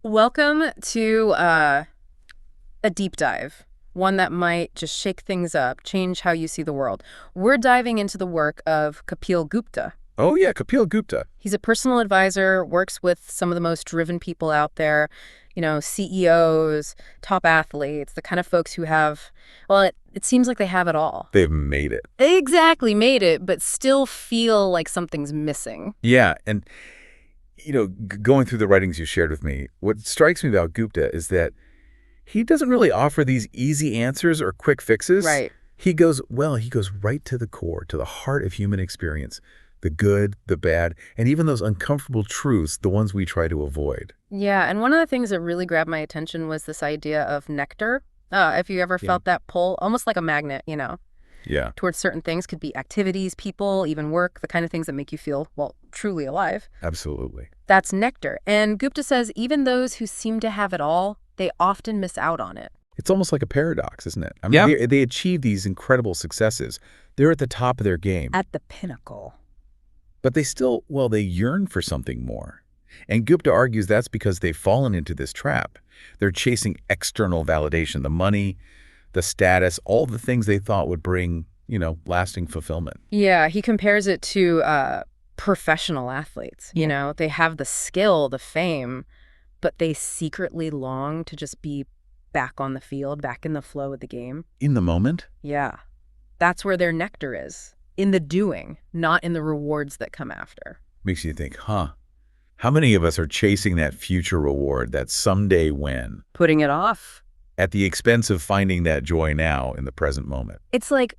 Welcome to a deep dive, one that might just shake things up, change how you see the world. We're diving into the work of Kapil Gupta. Oh, yeah, Kapil Gupta. He's a personal advisor, works with some of the most driven people out there, CEOs, top athletes, the kind of folks who have, well, it seems like they have it all. They've made it. Exactly, made it, but still feel like something's missing. Yeah, and, going through the writings you shared with me, what strikes me about Gupta is that he doesn't really offer these easy answers or quick fixes. Right. He goes right to the core, to the heart of human experience, the good, the bad, and even those uncomfortable truths, the ones we try to avoid. Yeah, and one of the things that really grabbed my attention was this idea of nectar. If you ever felt that pull, almost like a magnet, Yeah, towards certain things, could be activities, people, even work, the kind of things that make you feel, well, truly alive. absolutely. That's nectar. And Gupta says even those who seem to have it all, they often miss out on it. It's almost like a paradox, isn't it? I mean, Yeah. they achieve these incredible successes. They're at the top of their game. At the pinnacle. But they still, they yearn for something more. And Gupta argues that's because they've fallen into this trap. They're chasing external validation, the money, the status, all the things they thought would bring, lasting fulfillment. Yeah, he compares it to professional athletes. They have the skill, the fame, but they secretly long to just be back on the field, back in the flow of the game. In the moment? Yeah. That's where their nectar is. In the doing, not in the rewards that come after. Makes you think, how many of us are chasing that future reward, that someday win, Putting it off. at the expense of finding that joy now in the present moment? It's like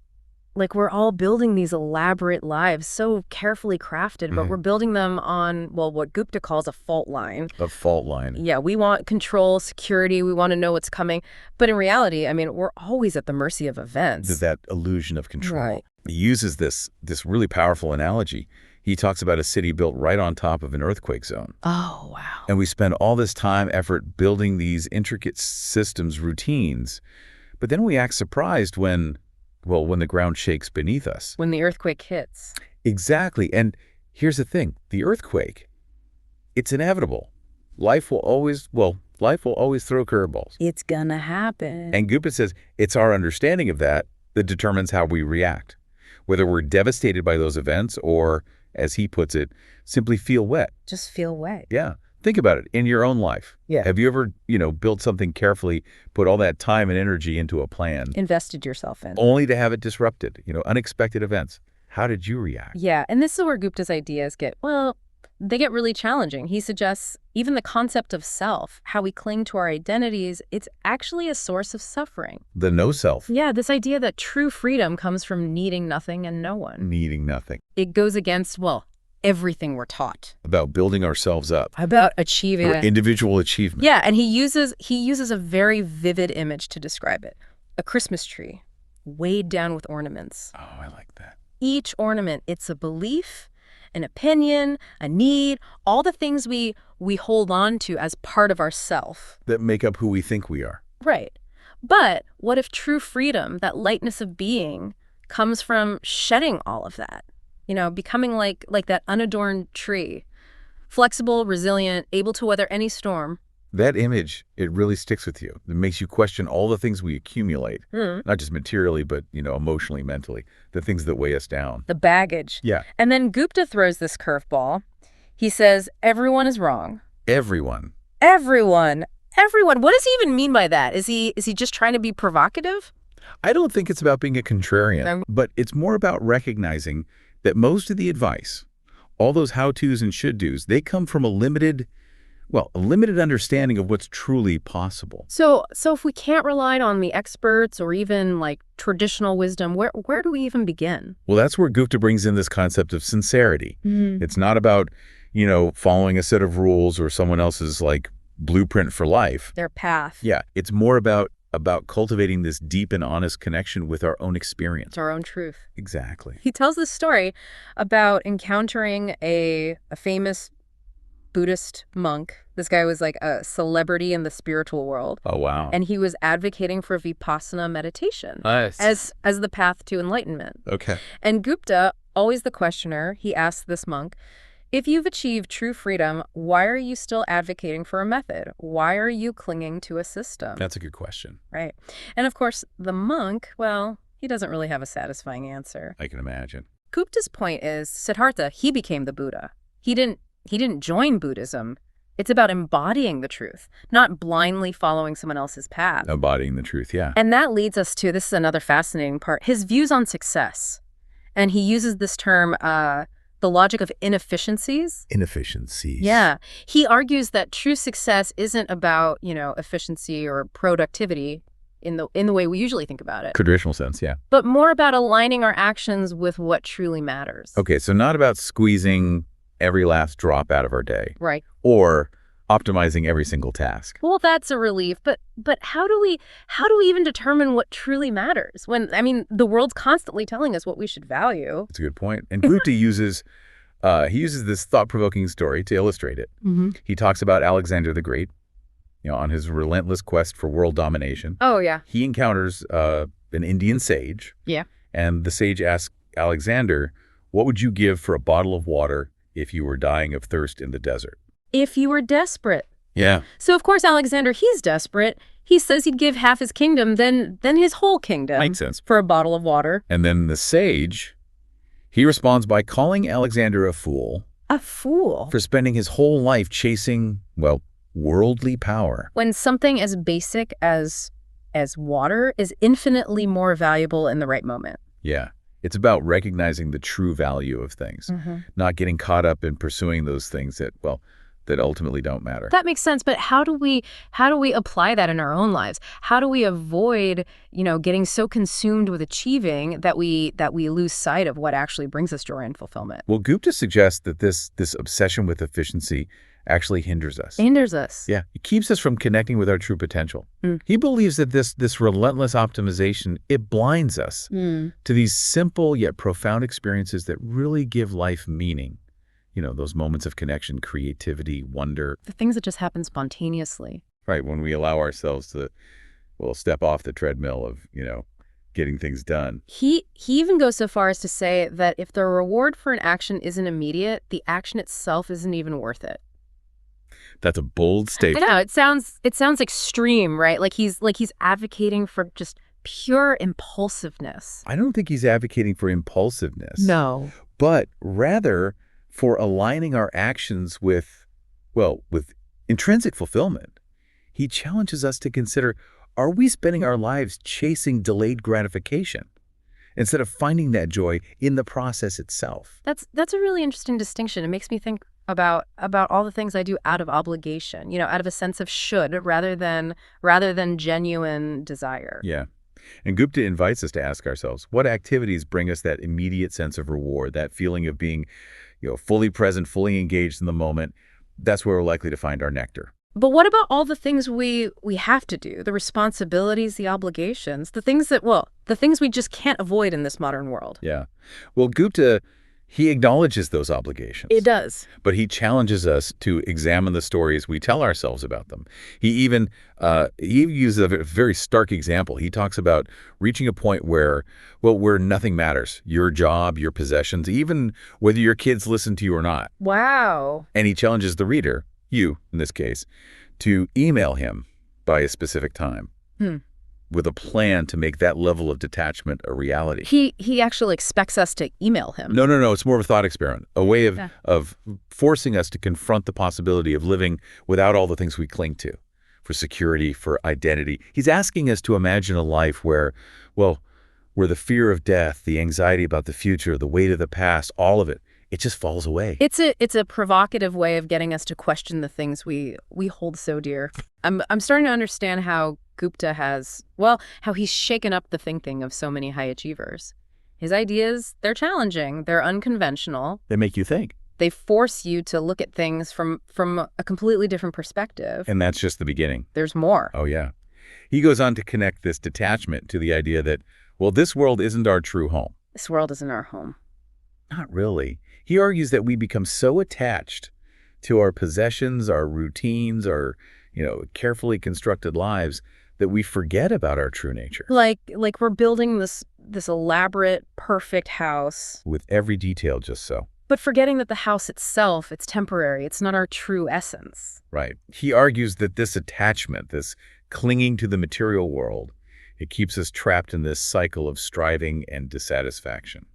we're all building these elaborate lives, so carefully crafted, but we're building them on, well, what Gupta calls a fault line. A fault line. Yeah, we want control, security, we want to know what's coming. But in reality, I mean, we're always at the mercy of events. That illusion of control. Right. He uses this really powerful analogy. He talks about a city built right on top of an earthquake zone. Oh, wow. And we spend all this time, effort building these intricate systems, routines, but then we act surprised when the ground shakes beneath us. When the earthquake hits. Exactly. And here's the thing, the earthquake, it's inevitable. Life will always throw curveballs. It's gonna happen. And Gupta says it's our understanding of that determines how we react, whether we're devastated by those events or, as he puts it, simply feel wet. Just feel wet. Yeah. Think about it in your own life. Yeah. Have you ever, built something carefully, put all that time and energy into a plan, Invested yourself in. only to have it disrupted, unexpected events? How did you react? Yeah, and this is where Gupta's ideas they get really challenging. He suggests even the concept of self, how we cling to our identities, it's actually a source of suffering. The no self. Yeah, this idea that true freedom comes from needing nothing and no one. Needing nothing. It goes against, everything we're taught. About building ourselves up. About achieving. Or individual achievement. Yeah, and he uses a very vivid image to describe it. A Christmas tree, weighed down with ornaments. Oh, I like that. Each ornament, it's a belief, an opinion, a need, all the things we hold on to as part of ourself. That make up who we think we are. Right. But what if true freedom, that lightness of being, comes from shedding all of that? Becoming like that unadorned tree, flexible, resilient, able to weather any storm. That image, it really sticks with you. It makes you question all the things we accumulate, not just materially, but, emotionally, mentally, the things that weigh us down. The baggage. Yeah. And then Gupta throws this curveball. He says, everyone is wrong. Everyone. Everyone. What does he even mean by that? Is he just trying to be provocative? I don't think it's about being a contrarian, but it's more about recognizing that most of the advice, all those how-tos and should-dos, they come from a limited understanding of what's truly possible. So if we can't rely on the experts or even traditional wisdom, where do we even begin? Well, that's where Gupta brings in this concept of sincerity. It's not about, following a set of rules or someone else's blueprint for life. Their path. Yeah, it's more about cultivating this deep and honest connection with our own experience. It's our own truth. Exactly. He tells this story about encountering a famous Buddhist monk. This guy was like a celebrity in the spiritual world. Oh, wow. And he was advocating for Vipassana meditation as the path to enlightenment. Okay. And Gupta, always the questioner, he asked this monk, If you've achieved true freedom, why are you still advocating for a method? Why are you clinging to a system? That's a good question. Right. And of course, the monk, well, he doesn't really have a satisfying answer. I can imagine. Gupta's point is Siddhartha, he became the Buddha. He didn't join Buddhism. It's about embodying the truth, not blindly following someone else's path. Embodying the truth, yeah. And that leads us to, this is another fascinating part, his views on success. And he uses this term, the logic of inefficiencies. Inefficiencies. Yeah. He argues that true success isn't about, efficiency or productivity in the way we usually think about it, Traditional sense, yeah. but more about aligning our actions with what truly matters. Okay, so not about squeezing every last drop out of our day. Right. Or optimizing every single task. Well, that's a relief, but how do we even determine what truly matters when, the world's constantly telling us what we should value? That's a good point. And Gupta uses this thought-provoking story to illustrate it. Mm-hmm. He talks about Alexander the Great, on his relentless quest for world domination. Oh, yeah. He encounters an Indian sage. Yeah. And the sage asks Alexander, what would you give for a bottle of water if you were dying of thirst in the desert? If you were desperate. Yeah. So, of course, Alexander, he's desperate. He says he'd give half his kingdom, then his whole kingdom. Makes sense. For a bottle of water. And then the sage, he responds by calling Alexander a fool. A fool? For spending his whole life chasing, worldly power. When something as basic as water is infinitely more valuable in the right moment. Yeah. It's about recognizing the true value of things, not getting caught up in pursuing those things that ultimately don't matter. That makes sense, but how do we apply that in our own lives? How do we avoid, getting so consumed with achieving that we lose sight of what actually brings us joy and fulfillment? Well, Gupta suggests that this obsession with efficiency actually hinders us. Hinders us. Yeah, it keeps us from connecting with our true potential. He believes that this relentless optimization, it blinds us to these simple yet profound experiences that really give life meaning. Those moments of connection, creativity, wonder. The things that just happen spontaneously. Right, when we allow ourselves to, step off the treadmill of, getting things done. He even goes so far as to say that if the reward for an action isn't immediate, the action itself isn't even worth it. That's a bold statement. I know, it sounds extreme, right? Like he's advocating for just pure impulsiveness. I don't think he's advocating for impulsiveness. No. But rather for aligning our actions with intrinsic fulfillment. He challenges us to consider, are we spending our lives chasing delayed gratification instead of finding that joy in the process itself? That's a really interesting distinction. It makes me think about all the things I do out of obligation, out of a sense of should rather than genuine desire. Yeah. And Gupta invites us to ask ourselves, what activities bring us that immediate sense of reward, that feeling of being, fully present, fully engaged in the moment? That's where we're likely to find our nectar. But what about all the things we have to do, the responsibilities, the obligations, the things we just can't avoid in this modern world? Yeah. Well, Gupta, he acknowledges those obligations. It does. But he challenges us to examine the stories we tell ourselves about them. He even uses a very stark example. He talks about reaching a point where nothing matters. Your job, your possessions, even whether your kids listen to you or not. Wow. And he challenges the reader, you in this case, to email him by a specific time. With a plan to make that level of detachment a reality. He actually expects us to email him. No. It's more of a thought experiment, a way of forcing us to confront the possibility of living without all the things we cling to, for security, for identity. He's asking us to imagine a life where the fear of death, the anxiety about the future, the weight of the past, all of it just falls away. It's a provocative way of getting us to question the things we hold so dear. I'm starting to understand how Gupta how he's shaken up the thinking of so many high achievers. His ideas, they're challenging, they're unconventional. They make you think. They force you to look at things from a completely different perspective. And that's just the beginning. There's more. Oh, yeah. He goes on to connect this detachment to the idea that, this world isn't our true home. This world isn't our home. Not really. He argues that we become so attached to our possessions, our routines, our, carefully constructed lives that we forget about our true nature. Like we're building this elaborate, perfect house. With every detail just so. But forgetting that the house itself, it's temporary. It's not our true essence. Right. He argues that this attachment, this clinging to the material world, it keeps us trapped in this cycle of striving and dissatisfaction.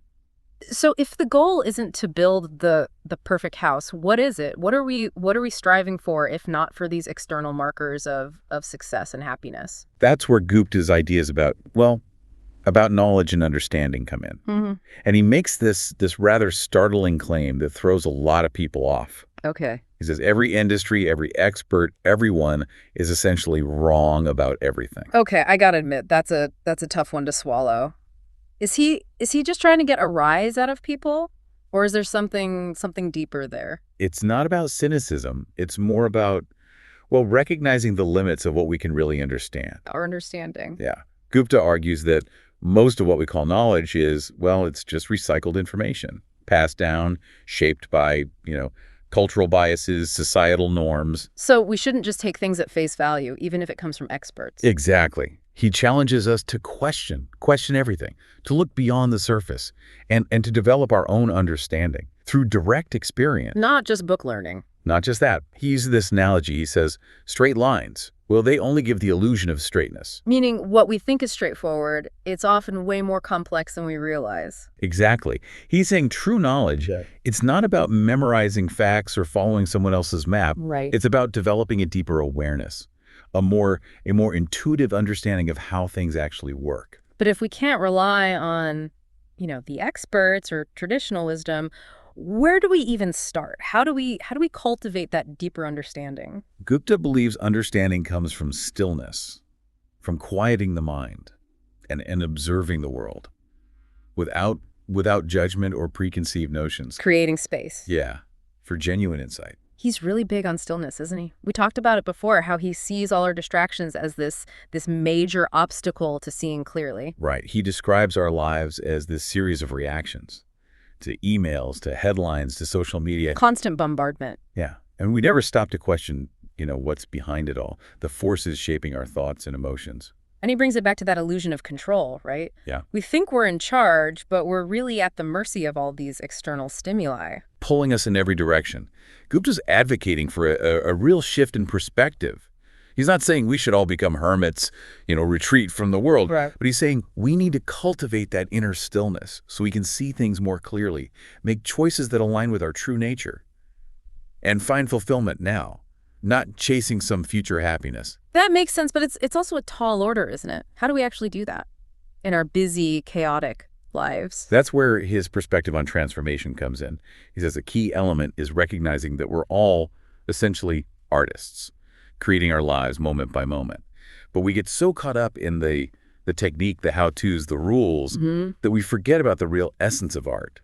So if the goal isn't to build the perfect house, what is it? What are we striving for if not for these external markers of success and happiness? That's where Gupta's ideas about, well, about knowledge and understanding come in. Hmm. And he makes this rather startling claim that throws a lot of people off. Okay. He says every industry, every expert, everyone is essentially wrong about everything. Okay, I gotta admit, that's a tough one to swallow. Is he just trying to get a rise out of people? Or is there something deeper there? It's not about cynicism. It's more about, well, recognizing the limits of what we can really understand. Our understanding. Yeah. Gupta argues that most of what we call knowledge is, well, it's just recycled information, passed down, shaped by, cultural biases, societal norms. So we shouldn't just take things at face value, even if it comes from experts. Exactly. He challenges us to question everything, to look beyond the surface, and to develop our own understanding through direct experience. Not just book learning. Not just that. He uses this analogy. He says, straight lines, well, they only give the illusion of straightness. Meaning what we think is straightforward, it's often way more complex than we realize. Exactly. He's saying true knowledge, it's not about memorizing facts or following someone else's map. Right. It's about developing a deeper awareness, a more intuitive understanding of how things actually work. But if we can't rely on, the experts or traditional wisdom, where do we even start? How do we cultivate that deeper understanding? Gupta believes understanding comes from stillness, from quieting the mind and observing the world without judgment or preconceived notions. Creating space. Yeah, for genuine insight. He's really big on stillness, isn't he? We talked about it before, how he sees all our distractions as this major obstacle to seeing clearly. Right. He describes our lives as this series of reactions to emails, to headlines, to social media. Constant bombardment. Yeah. And we never stop to question, what's behind it all, the forces shaping our thoughts and emotions. And he brings it back to that illusion of control, right? Yeah. We think we're in charge, but we're really at the mercy of all these external stimuli. Pulling us in every direction. Gupta's advocating for a real shift in perspective. He's not saying we should all become hermits, retreat from the world. Right. But he's saying we need to cultivate that inner stillness so we can see things more clearly, make choices that align with our true nature, and find fulfillment now, not chasing some future happiness. That makes sense, but it's also a tall order, isn't it? How do we actually do that in our busy, chaotic lives? That's where his perspective on transformation comes in. He says a key element is recognizing that we're all essentially artists, creating our lives moment by moment. But we get so caught up in the technique, the how-tos, the rules, that we forget about the real essence of art,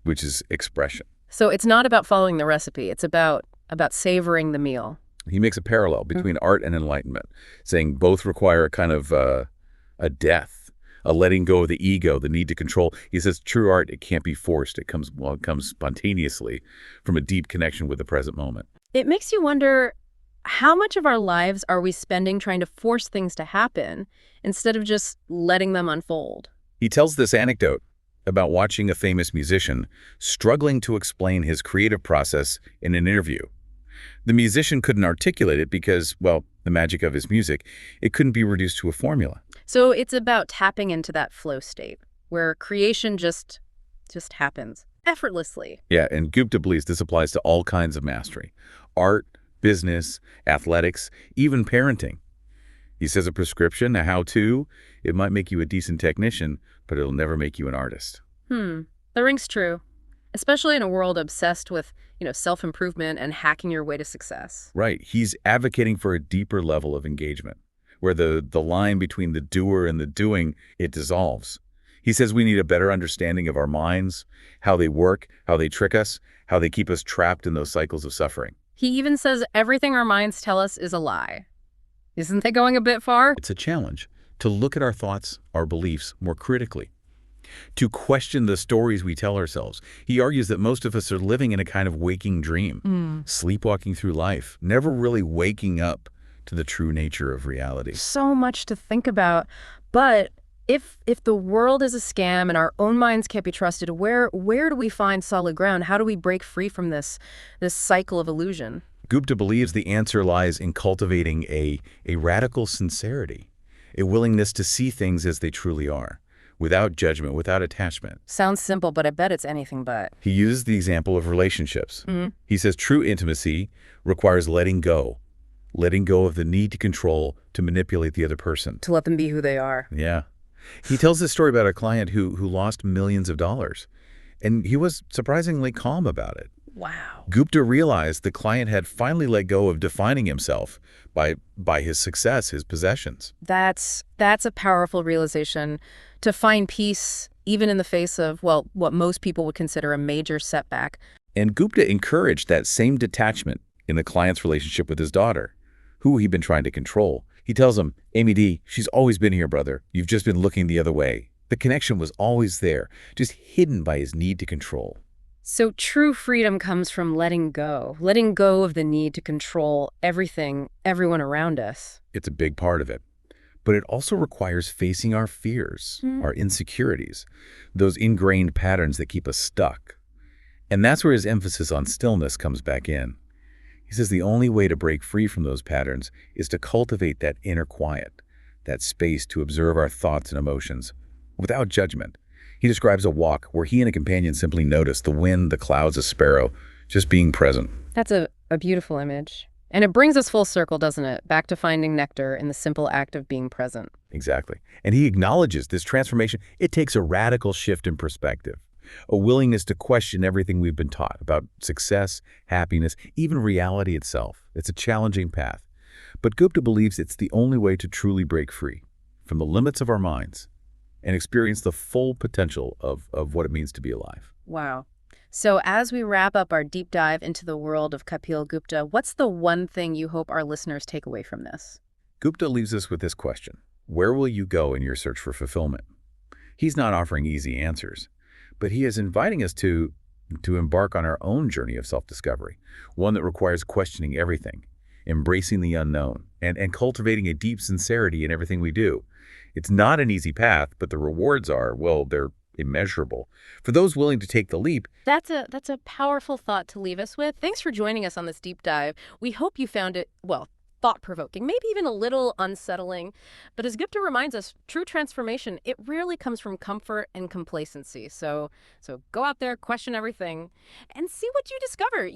which is expression. So it's not about following the recipe. It's about savoring the meal. He makes a parallel between art and enlightenment, saying both require a kind of a death, a letting go of the ego, the need to control. He says true art, it can't be forced. It comes spontaneously from a deep connection with the present moment. It makes you wonder, how much of our lives are we spending trying to force things to happen instead of just letting them unfold? He tells this anecdote about watching a famous musician struggling to explain his creative process in an interview. The musician couldn't articulate it because, well, the magic of his music, it couldn't be reduced to a formula. So it's about tapping into that flow state where creation just happens effortlessly. Yeah, and Gupta believes this applies to all kinds of mastery. Art, business, athletics, even parenting. He says a prescription, a how-to, it might make you a decent technician, but it'll never make you an artist. That rings true, especially in a world obsessed with, self-improvement and hacking your way to success. Right. He's advocating for a deeper level of engagement, where the line between the doer and the doing, it dissolves. He says we need a better understanding of our minds, how they work, how they trick us, how they keep us trapped in those cycles of suffering. He even says everything our minds tell us is a lie. Isn't that going a bit far? It's a challenge to look at our thoughts, our beliefs more critically, to question the stories we tell ourselves. He argues that most of us are living in a kind of waking dream, sleepwalking through life, never really waking up to the true nature of reality. So much to think about, but If the world is a scam and our own minds can't be trusted, where do we find solid ground? How do we break free from this cycle of illusion? Gupta believes the answer lies in cultivating a radical sincerity, a willingness to see things as they truly are, without judgment, without attachment. Sounds simple, but I bet it's anything but. He uses the example of relationships. Mhm. He says true intimacy requires letting go of the need to control, to manipulate the other person. To let them be who they are. Yeah. He tells this story about a client who lost millions of dollars, and he was surprisingly calm about it. Wow. Gupta realized the client had finally let go of defining himself by his success, his possessions. That's a powerful realization, to find peace even in the face of, well, what most people would consider a major setback. And Gupta encouraged that same detachment in the client's relationship with his daughter, who he'd been trying to control. He tells him, Amy D, she's always been here, brother. You've just been looking the other way. The connection was always there, just hidden by his need to control. So true freedom comes from letting go of the need to control everything, everyone around us. It's a big part of it. But it also requires facing our fears, our insecurities, those ingrained patterns that keep us stuck. And that's where his emphasis on stillness comes back in. He says the only way to break free from those patterns is to cultivate that inner quiet, that space to observe our thoughts and emotions without judgment. He describes a walk where he and a companion simply notice the wind, the clouds, a sparrow, just being present. That's a beautiful image. And it brings us full circle, doesn't it? Back to finding nectar in the simple act of being present. Exactly. And he acknowledges this transformation. It takes a radical shift in perspective, a willingness to question everything we've been taught about success, happiness, even reality itself. It's a challenging path. But Gupta believes it's the only way to truly break free from the limits of our minds and experience the full potential of what it means to be alive. Wow. So as we wrap up our deep dive into the world of Kapil Gupta, what's the one thing you hope our listeners take away from this? Gupta leaves us with this question: where will you go in your search for fulfillment? He's not offering easy answers, but he is inviting us to embark on our own journey of self-discovery, one that requires questioning everything, embracing the unknown, and cultivating a deep sincerity in everything we do. It's not an easy path, but the rewards are, well, they're immeasurable. For those willing to take the leap, That's a powerful thought to leave us with. Thanks for joining us on this deep dive. We hope you found it, well, thought-provoking, maybe even a little unsettling. But as Gupta reminds us, true transformation, it rarely comes from comfort and complacency. So go out there, question everything, and see what you discover.